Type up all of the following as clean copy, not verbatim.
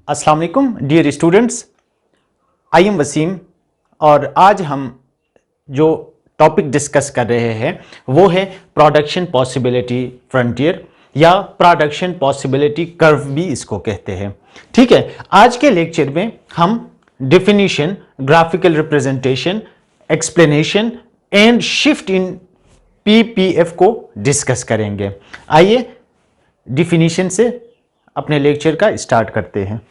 अस्सलाम वालेकुम dear students, I am Waseem और आज हम जो टॉपिक डिस्कस कर रहे हैं वो है प्रोडक्शन पॉसिबिलिटी फ्रंटियर या प्रोडक्शन पॉसिबिलिटी कर्व भी इसको कहते हैं। ठीक है, आज के लेक्चर में हम definition, graphical representation, explanation and shift in PPF को डिस्कस करेंगे। आइए डिफिनीशन से अपने लेक्चर का स्टार्ट करते हैं।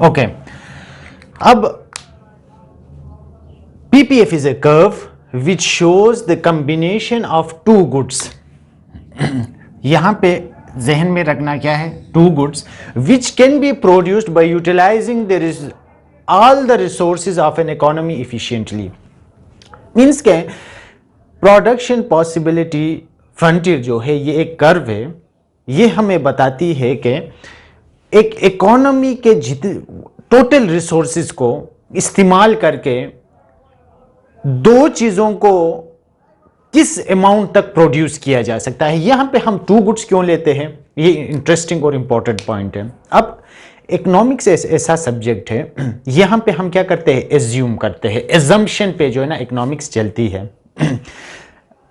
ओके, अब PPF is a curve which shows the combination of two goods. यहां पे जहन में रखना क्या है, two goods which can be produced by utilizing all the resources of an economy efficiently. Means के प्रोडक्शन पॉसिबिलिटी फ्रंटियर जो है ये एक कर्व है, ये हमें बताती है कि एक इकोनॉमी के टोटल रिसोर्सेज को इस्तेमाल करके दो चीजों को किस अमाउंट तक प्रोड्यूस किया जा सकता है। यहां पे हम टू गुड्स क्यों लेते हैं, ये इंटरेस्टिंग और इंपॉर्टेंट पॉइंट है। अब इकोनॉमिक्स ऐसा सब्जेक्ट है, यहां पे हम क्या करते हैं, एज्यूम करते हैं, एजम्पशन पे जो है ना इकोनॉमिक्स चलती है।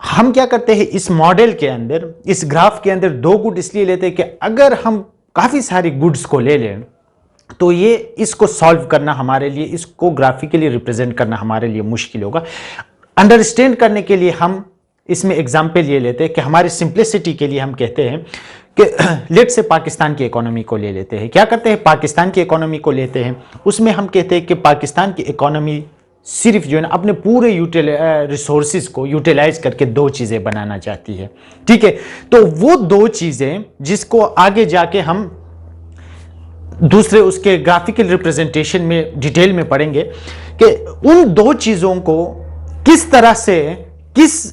हम क्या करते हैं, इस मॉडल के अंदर, इस ग्राफ के अंदर दो गुड इसलिए लेते हैं कि अगर हम काफी सारी गुड्स को ले लें तो ये इसको सॉल्व करना हमारे लिए, इसको ग्राफिकली रिप्रेजेंट करना हमारे लिए मुश्किल होगा। अंडरस्टैंड करने के लिए हम इसमें एग्जाम्पल ये लेते हैं कि हमारी सिंप्लिसिटी के लिए हम कहते हैं कि लेट से पाकिस्तान की इकोनॉमी को ले लेते हैं। क्या करते हैं, पाकिस्तान की इकोनॉमी को लेते हैं, उसमें हम कहते हैं कि पाकिस्तान की इकोनॉमी सिर्फ जो है ना अपने पूरे रिसोर्सेज को यूटिलाइज करके दो चीजें बनाना चाहती है। ठीक है, तो वो दो चीजें जिसको आगे जाके हम दूसरे उसके ग्राफिकल रिप्रेजेंटेशन में डिटेल में पढ़ेंगे कि उन दो चीजों को किस तरह से, किस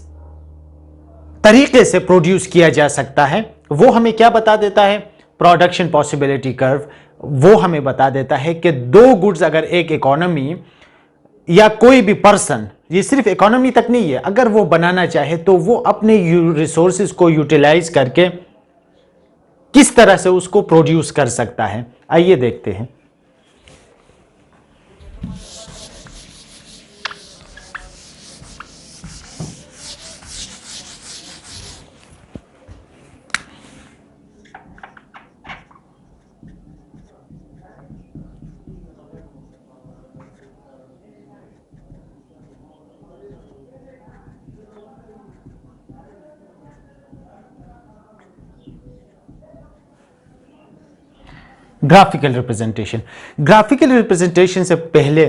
तरीके से प्रोड्यूस किया जा सकता है, वो हमें क्या बता देता है, प्रोडक्शन पॉसिबिलिटी कर्व। वो हमें बता देता है कि दो गुड्स अगर एक इकोनॉमी या कोई भी पर्सन, ये सिर्फ इकोनॉमी तक नहीं है, अगर वो बनाना चाहे तो वो अपने रिसोर्सेज को यूटिलाइज करके किस तरह से उसको प्रोड्यूस कर सकता है। आइए देखते हैं। ग्राफिकल रिप्रेजेंटेशन, ग्राफिकल रिप्रेजेंटेशन से पहले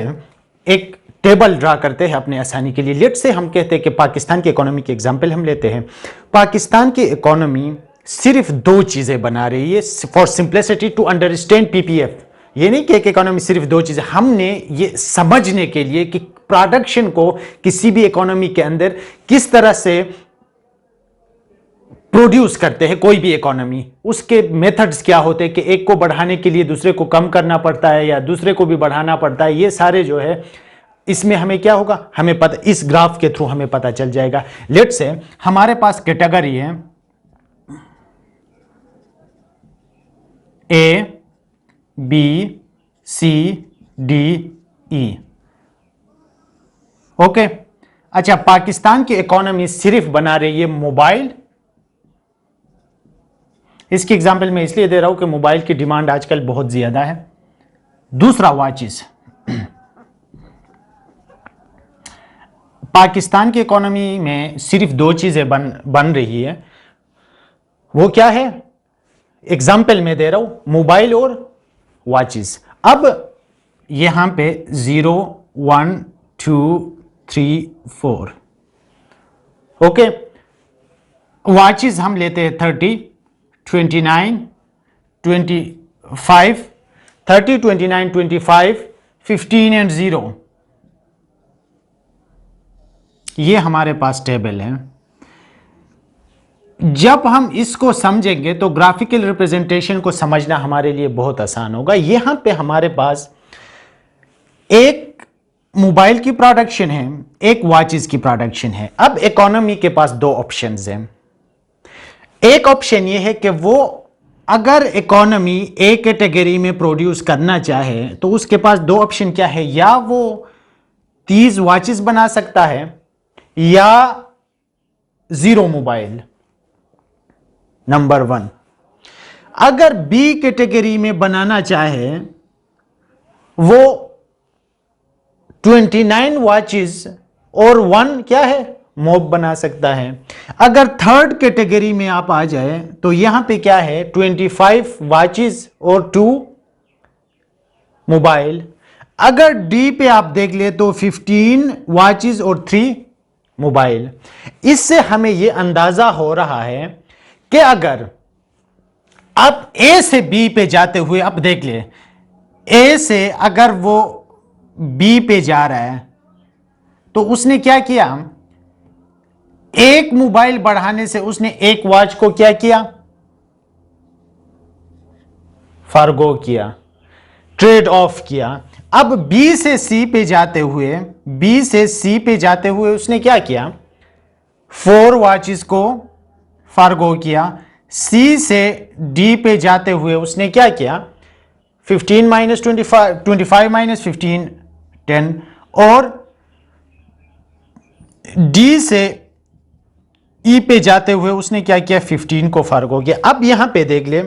एक टेबल ड्रा करते हैं अपने आसानी के लिए। लेट से हम कहते हैं कि पाकिस्तान की इकोनॉमी के एग्जांपल हम लेते हैं। पाकिस्तान की इकोनॉमी सिर्फ दो चीजें बना रही है, for simplicity to understand PPF. ये नहीं कि एक इकोनॉमी सिर्फ दो चीजें, हमने ये समझने के लिए कि प्रोडक्शन को किसी भी इकोनॉमी के अंदर किस तरह से प्रोड्यूस करते हैं, कोई भी इकोनॉमी, उसके मेथड्स क्या होते हैं कि एक को बढ़ाने के लिए दूसरे को कम करना पड़ता है या दूसरे को भी बढ़ाना पड़ता है, ये सारे जो है इसमें हमें क्या होगा, हमें पता, इस ग्राफ के थ्रू हमें पता चल जाएगा। लेट से हमारे पास कैटेगरी है A B C D E. Okay. अच्छा, पाकिस्तान की इकोनॉमी सिर्फ बना रही है मोबाइल। इसकी एग्जांपल मैं इसलिए दे रहा हूं कि मोबाइल की डिमांड आजकल बहुत ज्यादा है। दूसरा, वॉचेस। पाकिस्तान की इकोनॉमी में सिर्फ दो चीजें बन रही है। वो क्या है? एग्जाम्पल मैं दे रहा हूं, मोबाइल और वॉचेस। अब यहां पे 0 1 2 3 4, ओके। वॉचेस हम लेते हैं 30 29 25, 30 29 25 15 एंड 0। ये हमारे पास टेबल है। जब हम इसको समझेंगे तो ग्राफिकल रिप्रेजेंटेशन को समझना हमारे लिए बहुत आसान होगा। यहां पे हमारे पास एक मोबाइल की प्रोडक्शन है, एक वॉचेस की प्रोडक्शन है। अब इकोनॉमी के पास दो ऑप्शंस हैं। एक ऑप्शन ये है कि वो अगर इकोनॉमी ए कैटेगरी में प्रोड्यूस करना चाहे तो उसके पास दो ऑप्शन क्या है? या वो 30 वॉचेस बना सकता है या 0 मोबाइल, नंबर 1। अगर बी कैटेगरी में बनाना चाहे वो 29 वॉचेस और 1 क्या है? मोब बना सकता है। अगर थर्ड कैटेगरी में आप आ जाए तो यहां पे क्या है? 25 वॉचेस और 2 मोबाइल। अगर डी पे आप देख ले तो 15 वॉचेस और 3 मोबाइल। इससे हमें यह अंदाजा हो रहा है कि अगर आप ए से बी पे जाते हुए, अब देख ले, ए से अगर वो बी पे जा रहा है तो उसने क्या किया? एक मोबाइल बढ़ाने से उसने एक वॉच को क्या किया? फॉरगो किया, ट्रेड ऑफ किया। अब बी से सी पे जाते हुए, बी से सी पे जाते हुए उसने क्या किया? 4 वॉचेस को फॉरगो किया। सी से डी पे जाते हुए उसने क्या किया? 15 माइनस 25, 25 माइनस 15 10। और डी से ई पे जाते हुए उसने क्या किया? 15 को फॉरगो किया। अब यहां पे देख ले,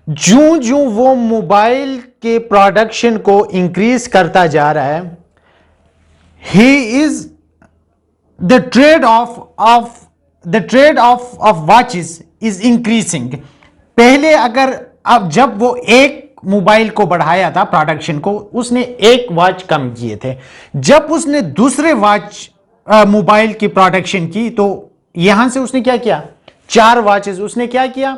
जूं जूं वो मोबाइल के प्रोडक्शन को इंक्रीज करता जा रहा है, he is the trade off watches is increasing. पहले अगर, अब जब वो एक मोबाइल को बढ़ाया था प्रोडक्शन को, उसने एक वॉच कम किए थे। जब उसने दूसरे वॉच मोबाइल की प्रोडक्शन की तो यहां से उसने क्या किया? 4 वॉचेस उसने क्या किया?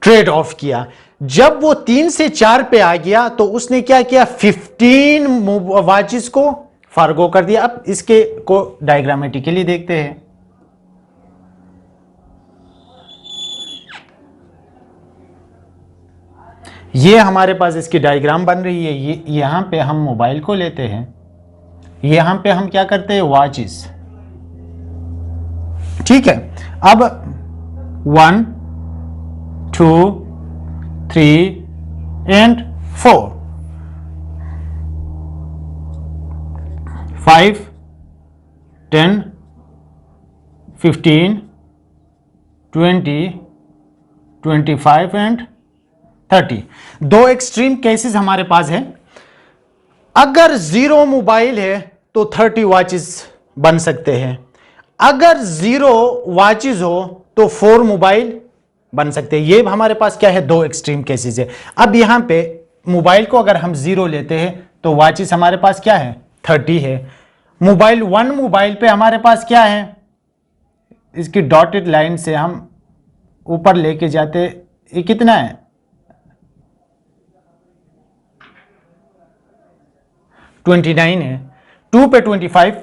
ट्रेड ऑफ किया। जब वो 3 से 4 पे आ गया तो उसने क्या किया? 15 वॉचेस को फॉरगो कर दिया। अब इसके को डायग्रामेटिकली देखते हैं। ये हमारे पास इसकी डायग्राम बन रही है। ये यहां पे हम मोबाइल को लेते हैं, यहां पे हम क्या करते हैं? वॉचेस, ठीक है। अब 1 2 3 एंड 4, 5 10 15 20 25 एंड 30। दो एक्सट्रीम केसेस हमारे पास है। अगर 0 मोबाइल है तो 30 वॉचेस बन सकते हैं। अगर 0 वॉचेस हो तो 4 मोबाइल बन सकते हैं। ये हमारे पास क्या है? दो एक्सट्रीम केसेस है। अब यहां पे मोबाइल को अगर हम 0 लेते हैं तो वॉचेस हमारे पास क्या है? 30 है। मोबाइल 1 मोबाइल पे हमारे पास क्या है? इसकी डॉटेड लाइन से हम ऊपर लेके जाते, ये कितना है? 29 है। 2 पे 25,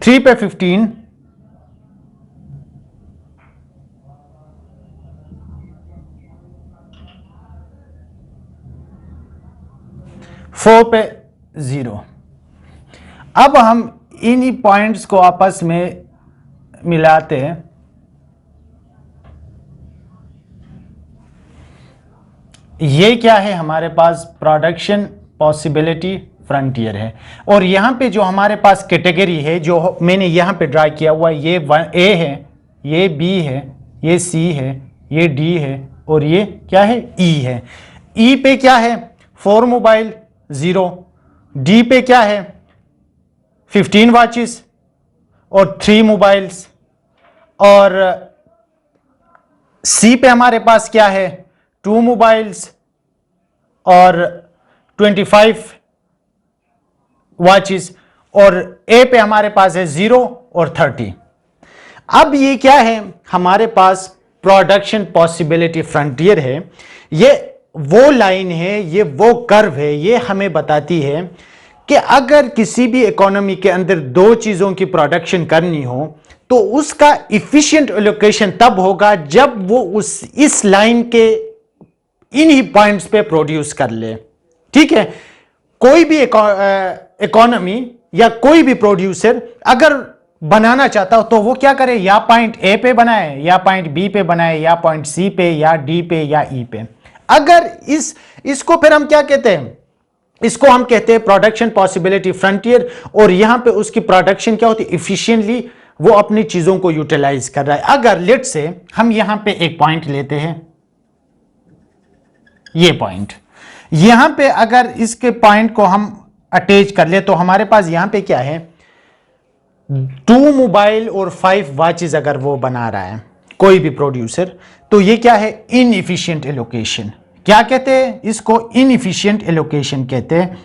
थ्री पे 15, 4 पे 0। अब हम इन्हीं पॉइंट्स को आपस में मिलाते हैं। ये क्या है, हमारे पास प्रोडक्शन पॉसिबिलिटी फ्रंटियर है, और यहां पे जो हमारे पास कैटेगरी है जो मैंने यहां पे ड्रा किया हुआ, ये ए है, ये बी है, ये सी है, ये डी है, और ये क्या है, ई है। ई पे क्या है, 4 मोबाइल 0, डी पे क्या है 15 वॉचेस और 3 मोबाइल्स, और सी पे हमारे पास क्या है 2 मोबाइल्स और 25 वॉचेस, और ए पे हमारे पास है 0 और 30। अब ये क्या है, हमारे पास प्रोडक्शन पॉसिबिलिटी फ्रंटियर है। ये वो लाइन है, ये वो कर्व है, ये हमें बताती है कि अगर किसी भी इकोनॉमी के अंदर 2 चीजों की प्रोडक्शन करनी हो तो उसका इफिशिएंट एलोकेशन तब होगा जब वो इस लाइन के इन्हीं पॉइंट्स पे प्रोड्यूस कर ले। ठीक है, कोई भी इकोनॉमी या कोई भी प्रोड्यूसर अगर बनाना चाहता हो तो वो क्या करे, या पॉइंट ए पे बनाए, या पॉइंट बी पे बनाए, या पॉइंट सी पे, या डी पे, या ई पे। अगर इसको फिर हम क्या कहते हैं, इसको हम कहते हैं प्रोडक्शन पॉसिबिलिटी फ्रंटियर, और यहां पे उसकी प्रोडक्शन क्या होती है, इफिशिएंटली वो अपनी चीजों को यूटिलाइज कर रहा है। अगर लेट से हम यहां पे एक पॉइंट लेते हैं, ये पॉइंट, यहां पे अगर इसके पॉइंट को हम अटैच कर ले तो हमारे पास यहां पे क्या है 2 मोबाइल और 5 वॉचेस अगर वो बना रहा है कोई भी प्रोड्यूसर, तो ये क्या है, इनएफिशिएंट एलोकेशन। क्या कहते हैं इसको, इनएफिशिएंट एलोकेशन कहते हैं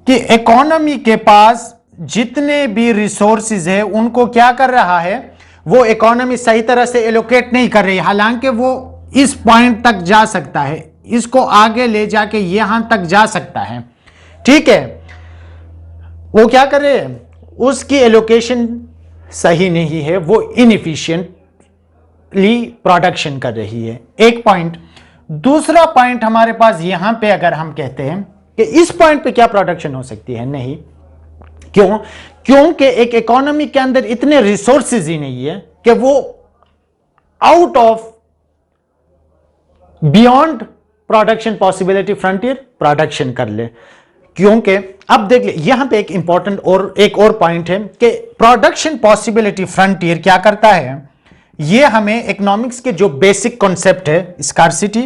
कि इकोनॉमी के पास जितने भी रिसोर्सेज है उनको क्या कर रहा है, वो इकोनॉमी सही तरह से एलोकेट नहीं कर रही, हालांकि वो इस पॉइंट तक जा सकता है, इसको आगे ले जाके यहां तक जा सकता है। ठीक है, वो क्या कर रहे हैं, उसकी एलोकेशन सही नहीं है, वो इनएफिशिएंटली प्रोडक्शन कर रही है। एक पॉइंट। दूसरा पॉइंट हमारे पास यहां पे अगर हम कहते हैं कि इस पॉइंट पे क्या प्रोडक्शन हो सकती है, नहीं। क्यों? क्योंकि एक इकोनॉमी के अंदर इतने रिसोर्सेज ही नहीं है कि वो out of beyond production possibility frontier production कर ले। क्योंकि अब देख ले, यहां पे एक इंपॉर्टेंट और एक और पॉइंट है कि प्रोडक्शन पॉसिबिलिटी फ्रंटियर क्या करता है, ये हमें इकोनॉमिक्स के जो बेसिक कॉन्सेप्ट है, स्कार्सिटी,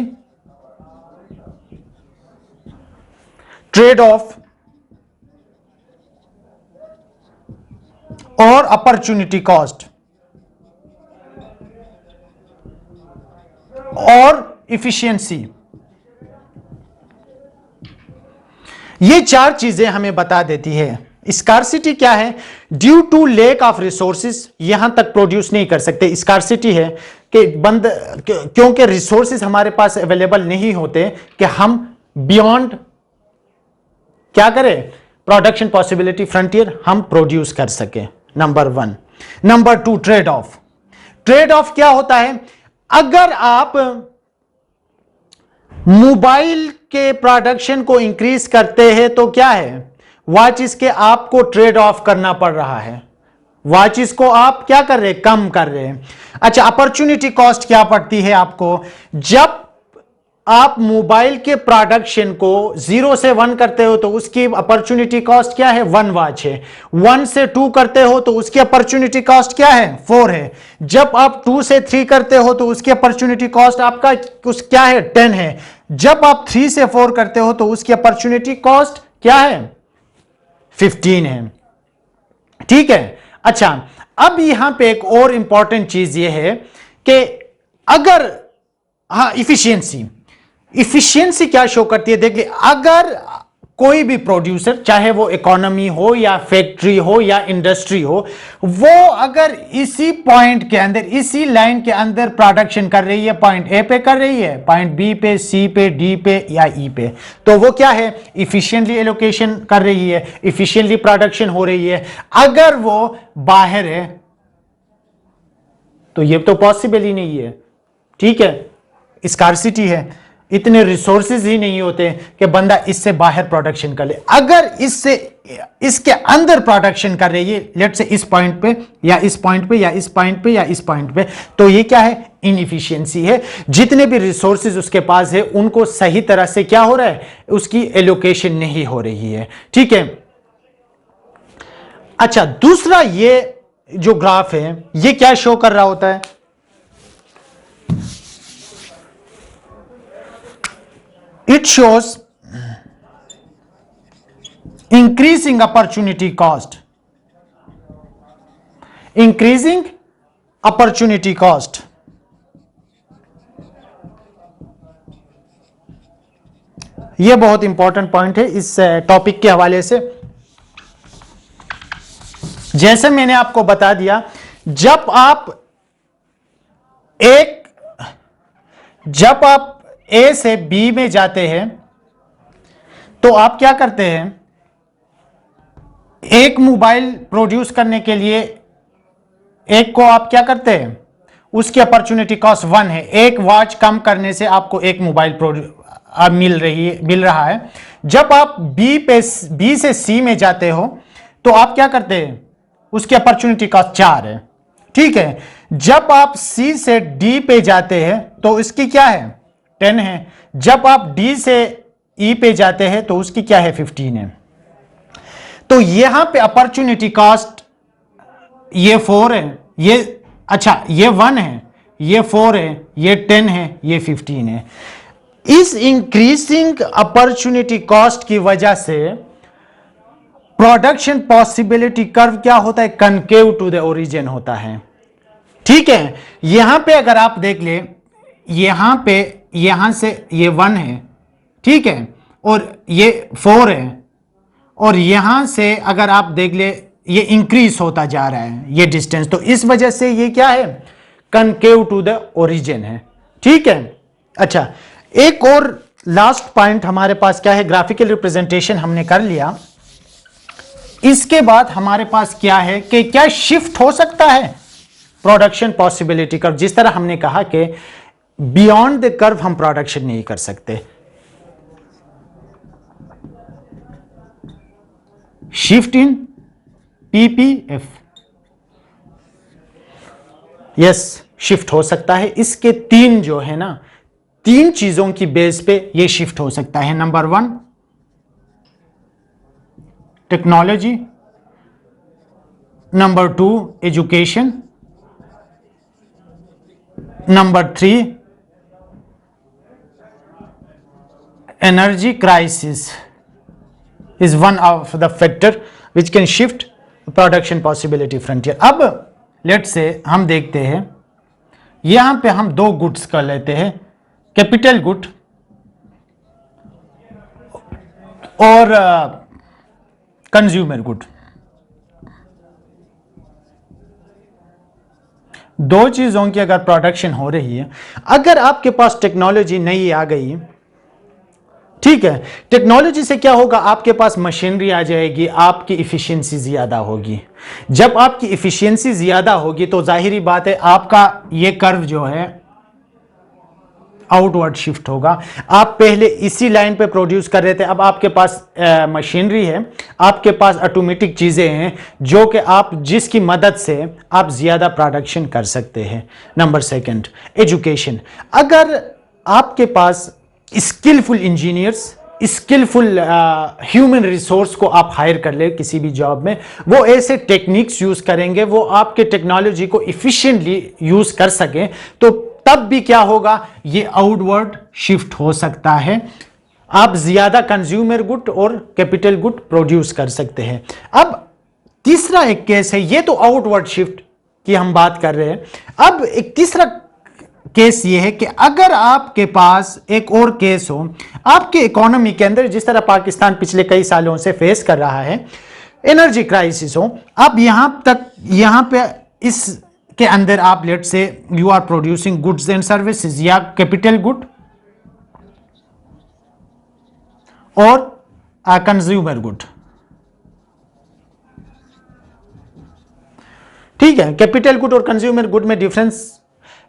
ट्रेड ऑफ और अपॉर्चुनिटी कॉस्ट और इफिशिएंसी, ये 4 चीजें हमें बता देती है। स्कार्सिटी क्या है, due to lack of resources यहां तक प्रोड्यूस नहीं कर सकते। स्कार्सिटी है कि क्योंकि रिसोर्सेज हमारे पास अवेलेबल नहीं होते कि हम बियॉन्ड क्या करें, प्रोडक्शन पॉसिबिलिटी फ्रंटियर हम प्रोड्यूस कर सके। Number 1। Number 2, trade off. Trade off क्या होता है, अगर आप मोबाइल के प्रोडक्शन को इंक्रीज करते हैं तो क्या है, वॉचेस के आपको ट्रेड ऑफ करना पड़ रहा है, वॉचेस को आप क्या कर रहे हैं, कम कर रहे हैं। अच्छा, अपॉर्चुनिटी कॉस्ट क्या पड़ती है आपको, जब आप मोबाइल के प्रोडक्शन को 0 से 1 करते हो तो उसकी अपॉर्चुनिटी कॉस्ट क्या है, 1 वॉच है। 1 से 2 करते हो तो उसकी अपॉर्चुनिटी कॉस्ट क्या है, 4 है। जब आप 2 से 3 करते हो तो उसकी अपॉर्चुनिटी कॉस्ट आपका क्या है, 10 है। जब आप 3 से 4 करते हो तो उसकी अपॉर्चुनिटी कॉस्ट क्या है, 15 है। ठीक है। अच्छा, अब यहां पे एक और इंपॉर्टेंट चीज ये है कि अगर इफिशियंसी क्या शो करती है, देखिए, अगर कोई भी प्रोड्यूसर, चाहे वो इकोनॉमी हो या फैक्ट्री हो या इंडस्ट्री हो, वो अगर इसी पॉइंट के अंदर, इसी लाइन के अंदर प्रोडक्शन कर रही है, पॉइंट ए पे कर रही है, पॉइंट बी पे, सी पे, डी पे या ई पे, तो वो क्या है, इफिशिएंटली एलोकेशन कर रही है, इफिशिएंटली प्रोडक्शन हो रही है। अगर वो बाहर है तो ये तो पॉसिबल ही नहीं है। ठीक है, स्कार्सिटी है। इतने रिसोर्सेज ही नहीं होते कि बंदा इससे बाहर प्रोडक्शन कर ले। अगर इससे इसके अंदर प्रोडक्शन कर रही है, लेट से इस पॉइंट पे या इस पॉइंट पे या इस पॉइंट पे या इस पॉइंट पे, तो ये क्या है? इनएफिशिएंसी है। जितने भी रिसोर्सेज उसके पास है उनको सही तरह से क्या हो रहा है? उसकी एलोकेशन नहीं हो रही है। ठीक है। अच्छा, दूसरा ये जो ग्राफ है ये क्या शो कर रहा होता है? It shows increasing opportunity cost. Increasing opportunity cost. यह बहुत इंपॉर्टेंट पॉइंट है इस टॉपिक के हवाले से। जैसे मैंने आपको बता दिया, जब आप ए से बी में जाते हैं तो आप क्या करते हैं? एक मोबाइल प्रोड्यूस करने के लिए एक को आप क्या करते हैं? उसकी अपॉर्चुनिटी कॉस्ट 1 है। एक वॉच कम करने से आपको एक मोबाइल मिल रहा है। जब आप बी से सी में जाते हो तो आप क्या करते हैं? उसकी अपॉर्चुनिटी कॉस्ट 4 है। ठीक है। जब आप सी से डी पे जाते हैं तो इसकी क्या है? 10 है। जब आप डी से ई पे जाते हैं तो उसकी क्या है? 15 है। तो यहां पे अपॉर्चुनिटी कॉस्ट ये 4 है, ये अच्छा ये 1 है, ये 4 है, ये 10 है, ये 15 है। इस इंक्रीजिंग अपॉर्चुनिटी कॉस्ट की वजह से प्रोडक्शन पॉसिबिलिटी कर्व क्या होता है? कनकेव टू द ओरिजिन होता है। ठीक है। यहां पे अगर आप देख ले, यहां पे यहां से ये 1 है, ठीक है, और ये 4 है, और यहां से अगर आप देख ले ये इंक्रीज होता जा रहा है ये डिस्टेंस, तो इस वजह से ये क्या है? कनकेव टू द ओरिजिन है। ठीक है। अच्छा, एक और लास्ट पॉइंट हमारे पास क्या है? ग्राफिकल रिप्रेजेंटेशन हमने कर लिया। इसके बाद हमारे पास क्या है कि क्या शिफ्ट हो सकता है प्रोडक्शन पॉसिबिलिटी कर्व? जिस तरह हमने कहा कि बियॉन्ड द कर्व हम प्रोडक्शन नहीं कर सकते। Shift in PPF, yes, shift हो सकता है। इसके 3 जो है ना, 3 चीजों की बेस पे ये शिफ्ट हो सकता है। Number 1 technology, number 2 education, number 3 energy crisis is one of the factor which can shift production possibility frontier. अब लेट्स से हम देखते हैं, यहां पे हम 2 गुड्स कर लेते हैं, कैपिटल गुड और कंज्यूमर गुड। 2 चीजों की अगर प्रोडक्शन हो रही है, अगर आपके पास टेक्नोलॉजी नई आ गई, ठीक है, टेक्नोलॉजी से क्या होगा? आपके पास मशीनरी आ जाएगी, आपकी इफिशिएंसी ज्यादा होगी। जब आपकी इफिशिएंसी ज्यादा होगी तो जाहिरी बात है आपका ये कर्व जो है आउटवर्ड शिफ्ट होगा। आप पहले इसी लाइन पे प्रोड्यूस कर रहे थे, अब आपके पास मशीनरी है, आपके पास ऑटोमेटिक चीजें हैं जो कि आप जिसकी मदद से आप ज्यादा प्रोडक्शन कर सकते हैं। Number 2 education. अगर आपके पास skillful engineers, skillful human resource को आप हायर कर ले किसी भी जॉब में, वो ऐसे टेक्निक्स यूज करेंगे, वो आपके टेक्नोलॉजी को इफिशिएंटली यूज कर सकें, तो तब भी क्या होगा? ये आउटवर्ड शिफ्ट हो सकता है। आप ज्यादा कंज्यूमर गुड और कैपिटल गुड प्रोड्यूस कर सकते हैं। अब तीसरा एक केस है, ये तो आउटवर्ड शिफ्ट की हम बात कर रहे हैं। अब एक तीसरा केस ये है कि अगर आपके पास एक और केस हो, आपके इकोनॉमी के अंदर, जिस तरह पाकिस्तान पिछले कई सालों से फेस कर रहा है, एनर्जी क्राइसिस हो, अब यहां पे इस के अंदर आप let's say you are producing goods and services, या कैपिटल गुड और कंज्यूमर गुड। ठीक है, कैपिटल गुड और कंज्यूमर गुड में डिफरेंस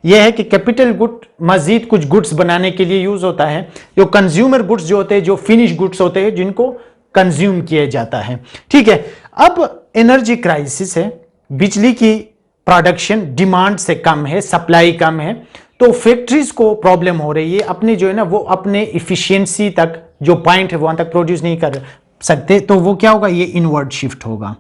यह है कि कैपिटल गुड मजीद कुछ गुड्स बनाने के लिए यूज होता है, जो कंज्यूमर गुड्स जो होते हैं, जो फिनिश गुड्स होते हैं, जिनको कंज्यूम किया जाता है। ठीक है, अब एनर्जी क्राइसिस है, बिजली की प्रोडक्शन डिमांड से कम है, सप्लाई कम है, तो फैक्ट्रीज को प्रॉब्लम हो रही है, अपनी जो है ना वो अपने इफिशियंसी तक जो पॉइंट है वहां तक प्रोड्यूस नहीं कर सकते, तो वो क्या होगा, ये इनवर्ड शिफ्ट होगा।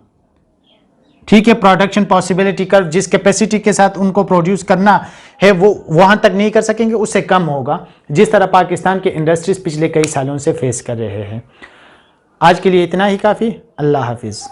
ठीक है, प्रोडक्शन पॉसिबिलिटी कर्व जिस कैपेसिटी के साथ उनको प्रोड्यूस करना है वो वहां तक नहीं कर सकेंगे, उससे कम होगा, जिस तरह पाकिस्तान के इंडस्ट्रीज पिछले कई सालों से फेस कर रहे हैं। आज के लिए इतना ही काफी। अल्लाह हाफिज।